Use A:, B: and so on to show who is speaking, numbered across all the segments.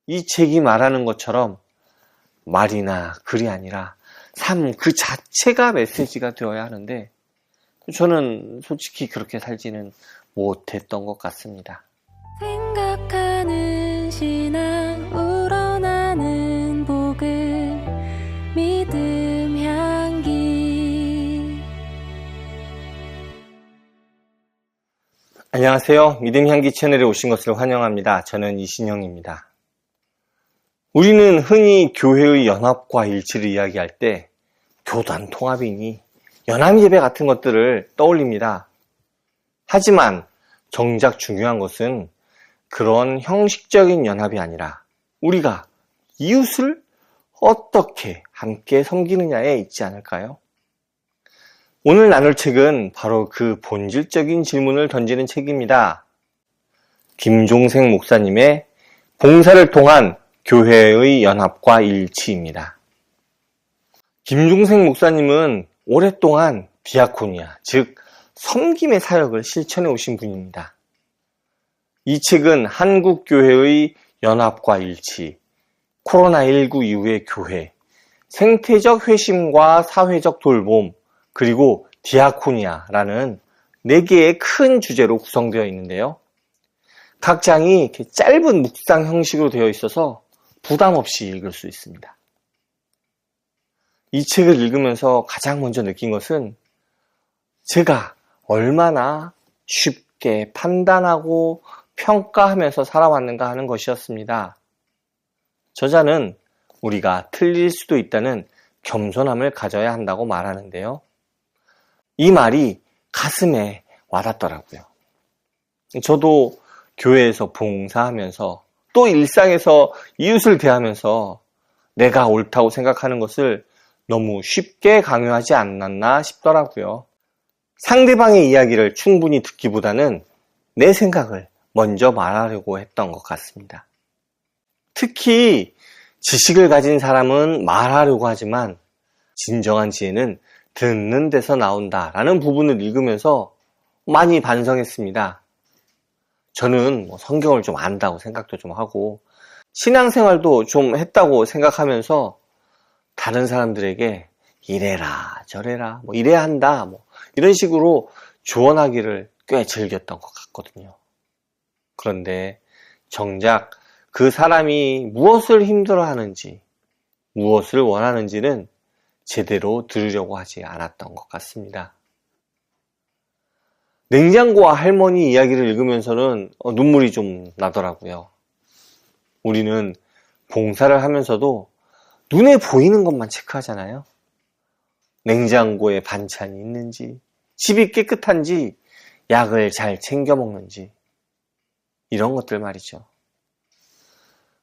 A: 이 책이 말하는 것처럼 말이나 글이 아니라 삶 그 자체가 메시지가 되어야 하는데 저는 솔직히 그렇게 살지는 못했던 것 같습니다.
B: 생각하는 신앙 우러나는 복음 믿음 향기.
A: 안녕하세요. 믿음 향기 채널에 오신 것을 환영합니다. 저는 이신영입니다. 우리는 흔히 교회의 연합과 일치를 이야기할 때 교단 통합이니 연합 예배 같은 것들을 떠올립니다. 하지만 정작 중요한 것은 그런 형식적인 연합이 아니라 우리가 이웃을 어떻게 함께 섬기느냐에 있지 않을까요? 오늘 나눌 책은 바로 그 본질적인 질문을 던지는 책입니다. 김종생 목사님의 봉사를 통한 교회의 연합과 일치입니다. 김종생 목사님은 오랫동안 디아코니아, 즉 섬김의 사역을 실천해 오신 분입니다. 이 책은 한국교회의 연합과 일치, 코로나19 이후의 교회, 생태적 회심과 사회적 돌봄, 그리고 디아코니아라는 4개의 큰 주제로 구성되어 있는데요. 각 장이 이렇게 짧은 묵상 형식으로 되어 있어서 부담 없이 읽을 수 있습니다. 이 책을 읽으면서 가장 먼저 느낀 것은 제가 얼마나 쉽게 판단하고 평가하면서 살아왔는가 하는 것이었습니다. 저자는 우리가 틀릴 수도 있다는 겸손함을 가져야 한다고 말하는데요. 이 말이 가슴에 와닿더라고요. 저도 교회에서 봉사하면서 또 일상에서 이웃을 대하면서 내가 옳다고 생각하는 것을 너무 쉽게 강요하지 않았나 싶더라고요. 상대방의 이야기를 충분히 듣기보다는 내 생각을 먼저 말하려고 했던 것 같습니다. 특히 지식을 가진 사람은 말하려고 하지만 진정한 지혜는 듣는 데서 나온다라는 부분을 읽으면서 많이 반성했습니다. 저는 성경을 좀 안다고 생각도 좀 하고 신앙생활도 좀 했다고 생각하면서 다른 사람들에게 이래라 저래라 이래야 한다 이런 식으로 조언하기를 꽤 즐겼던 것 같거든요. 그런데 정작 그 사람이 무엇을 힘들어하는지 무엇을 원하는지는 제대로 들으려고 하지 않았던 것 같습니다. 냉장고와 할머니 이야기를 읽으면서는 눈물이 좀 나더라고요. 우리는 봉사를 하면서도 눈에 보이는 것만 체크하잖아요. 냉장고에 반찬이 있는지, 집이 깨끗한지, 약을 잘 챙겨 먹는지 이런 것들 말이죠.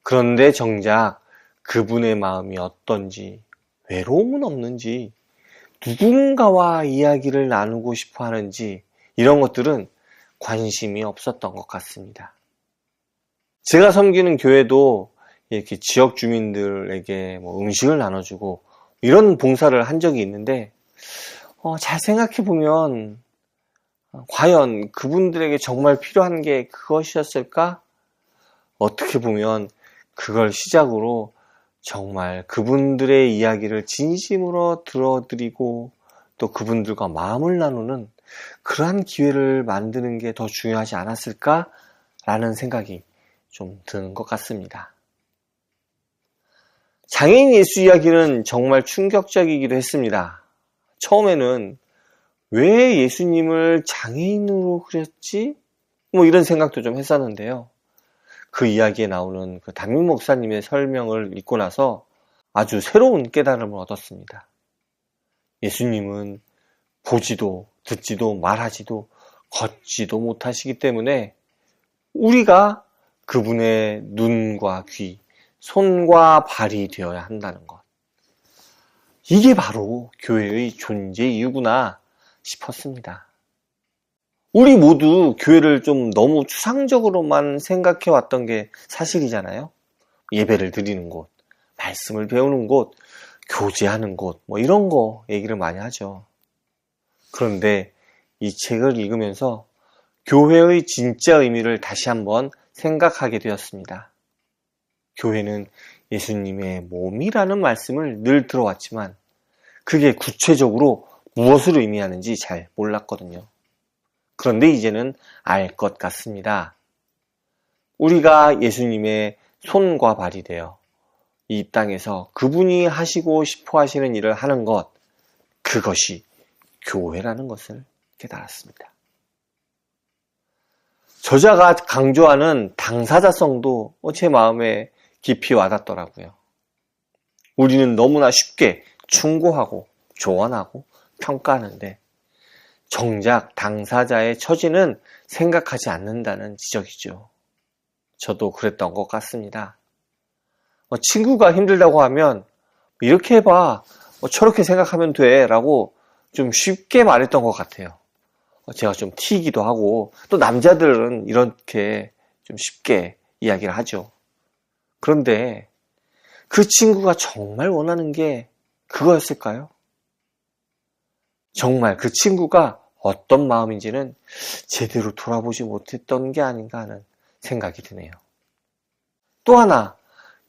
A: 그런데 정작 그분의 마음이 어떤지, 외로움은 없는지, 누군가와 이야기를 나누고 싶어 하는지 이런 것들은 관심이 없었던 것 같습니다. 제가 섬기는 교회도 이렇게 지역 주민들에게 음식을 나눠주고 이런 봉사를 한 적이 있는데 잘 생각해보면 과연 그분들에게 정말 필요한 게 그것이었을까? 어떻게 보면 그걸 시작으로 정말 그분들의 이야기를 진심으로 들어드리고 또 그분들과 마음을 나누는 그러한 기회를 만드는 게 더 중요하지 않았을까라는 생각이 좀 드는 것 같습니다. 장애인 예수 이야기는 정말 충격적이기도 했습니다. 처음에는 왜 예수님을 장애인으로 그렸지? 이런 생각도 좀 했었는데요. 그 이야기에 나오는 그 담임 목사님의 설명을 읽고 나서 아주 새로운 깨달음을 얻었습니다. 예수님은 보지도 듣지도 말하지도 걷지도 못하시기 때문에 우리가 그분의 눈과 귀, 손과 발이 되어야 한다는 것. 이게 바로 교회의 존재 이유구나 싶었습니다. 우리 모두 교회를 좀 너무 추상적으로만 생각해 왔던 게 사실이잖아요. 예배를 드리는 곳, 말씀을 배우는 곳, 교제하는 곳, 이런 거 얘기를 많이 하죠. 그런데 이 책을 읽으면서 교회의 진짜 의미를 다시 한번 생각하게 되었습니다. 교회는 예수님의 몸이라는 말씀을 늘 들어왔지만 그게 구체적으로 무엇을 의미하는지 잘 몰랐거든요. 그런데 이제는 알 것 같습니다. 우리가 예수님의 손과 발이 되어 이 땅에서 그분이 하시고 싶어 하시는 일을 하는 것, 그것이 교회라는 것을 깨달았습니다. 저자가 강조하는 당사자성도 제 마음에 깊이 와닿더라고요. 우리는 너무나 쉽게 충고하고 조언하고 평가하는데 정작 당사자의 처지는 생각하지 않는다는 지적이죠. 저도 그랬던 것 같습니다. 친구가 힘들다고 하면 이렇게 해봐, 저렇게 생각하면 돼 라고 좀 쉽게 말했던 것 같아요. 제가 좀 튀기도 하고 또 남자들은 이렇게 좀 쉽게 이야기를 하죠. 그런데 그 친구가 정말 원하는 게 그거였을까요? 정말 그 친구가 어떤 마음인지는 제대로 돌아보지 못했던 게 아닌가 하는 생각이 드네요. 또 하나,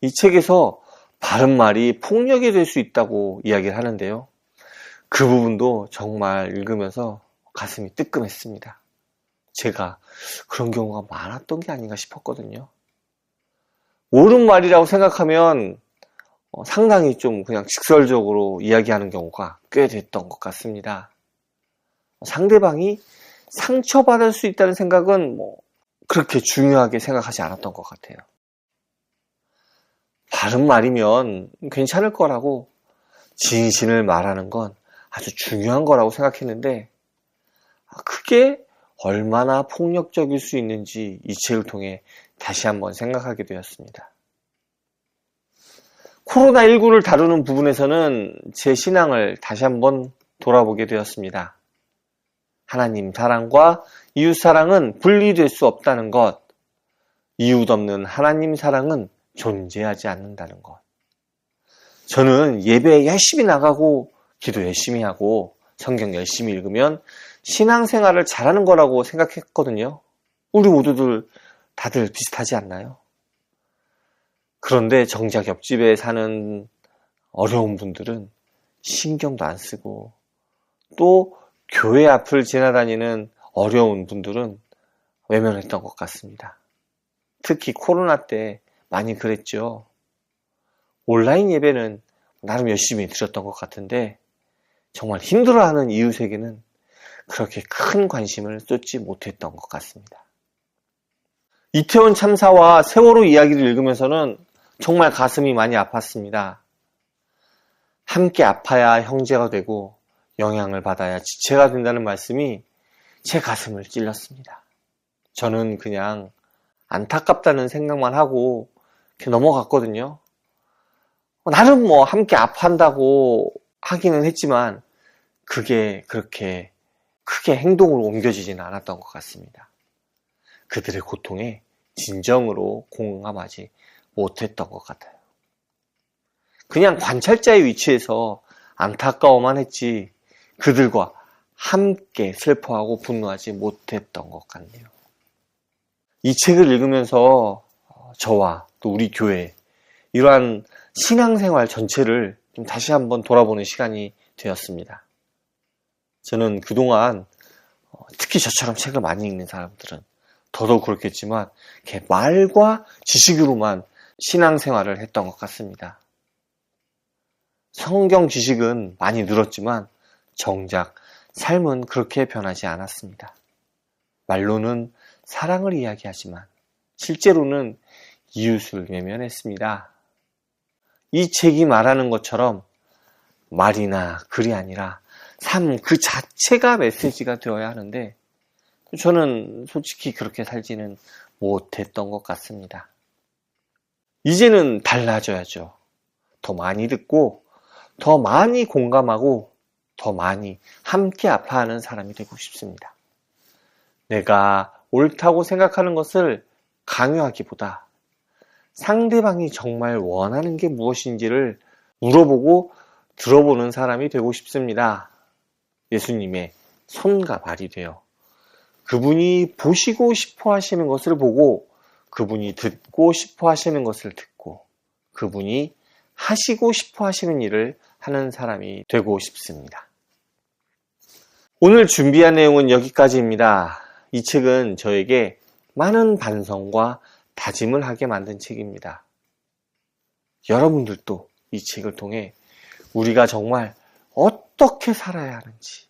A: 이 책에서 바른 말이 폭력이 될 수 있다고 이야기를 하는데요. 그 부분도 정말 읽으면서 가슴이 뜨끔했습니다. 제가 그런 경우가 많았던 게 아닌가 싶었거든요. 옳은 말이라고 생각하면 상당히 좀 그냥 직설적으로 이야기하는 경우가 꽤 됐던 것 같습니다. 상대방이 상처받을 수 있다는 생각은 그렇게 중요하게 생각하지 않았던 것 같아요. 바른 말이면 괜찮을 거라고 진실을 말하는 건 아주 중요한 거라고 생각했는데 그게 얼마나 폭력적일 수 있는지 이 책을 통해 다시 한번 생각하게 되었습니다. 코로나19를 다루는 부분에서는 제 신앙을 다시 한번 돌아보게 되었습니다. 하나님 사랑과 이웃 사랑은 분리될 수 없다는 것, 이웃 없는 하나님 사랑은 존재하지 않는다는 것. 저는 예배 열심히 나가고 기도 열심히 하고 성경 열심히 읽으면 신앙생활을 잘하는 거라고 생각했거든요. 우리 모두들 다들 비슷하지 않나요? 그런데 정작 옆집에 사는 어려운 분들은 신경도 안 쓰고 또 교회 앞을 지나다니는 어려운 분들은 외면했던 것 같습니다. 특히 코로나 때 많이 그랬죠. 온라인 예배는 나름 열심히 드렸던 것 같은데 정말 힘들어하는 이웃에게는 그렇게 큰 관심을 쏟지 못했던 것 같습니다. 이태원 참사와 세월호 이야기를 읽으면서는 정말 가슴이 많이 아팠습니다. 함께 아파야 형제가 되고 영향을 받아야 지체가 된다는 말씀이 제 가슴을 찔렀습니다. 저는 그냥 안타깝다는 생각만 하고 이렇게 넘어갔거든요. 나는 함께 아파한다고 하기는 했지만 그게 그렇게 크게 행동으로 옮겨지지는 않았던 것 같습니다. 그들의 고통에 진정으로 공감하지 못했던 것 같아요. 그냥 관찰자의 위치에서 안타까워만 했지 그들과 함께 슬퍼하고 분노하지 못했던 것 같네요. 이 책을 읽으면서 저와 또 우리 교회 이러한 신앙생활 전체를 좀 다시 한번 돌아보는 시간이 되었습니다. 저는 그동안 특히 저처럼 책을 많이 읽는 사람들은 더더욱 그렇겠지만 이렇게 말과 지식으로만 신앙생활을 했던 것 같습니다. 성경 지식은 많이 늘었지만 정작 삶은 그렇게 변하지 않았습니다. 말로는 사랑을 이야기하지만 실제로는 이웃을 외면했습니다. 이 책이 말하는 것처럼 말이나 글이 아니라 삶 그 자체가 메시지가 되어야 하는데 저는 솔직히 그렇게 살지는 못했던 것 같습니다. 이제는 달라져야죠. 더 많이 듣고 더 많이 공감하고 더 많이 함께 아파하는 사람이 되고 싶습니다. 내가 옳다고 생각하는 것을 강요하기보다 상대방이 정말 원하는 게 무엇인지를 물어보고 들어보는 사람이 되고 싶습니다. 예수님의 손과 발이 되어 그분이 보시고 싶어 하시는 것을 보고 그분이 듣고 싶어 하시는 것을 듣고 그분이 하시고 싶어 하시는 일을 하는 사람이 되고 싶습니다. 오늘 준비한 내용은 여기까지입니다. 이 책은 저에게 많은 반성과 다짐을 하게 만든 책입니다. 여러분들도 이 책을 통해 우리가 정말 어떻게 살아야 하는지,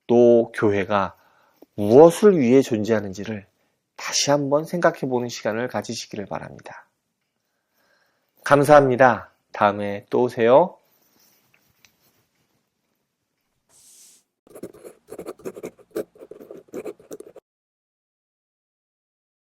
A: 또 교회가 무엇을 위해 존재하는지를 다시 한번 생각해 보는 시간을 가지시기를 바랍니다. 감사합니다. 다음에 또 오세요.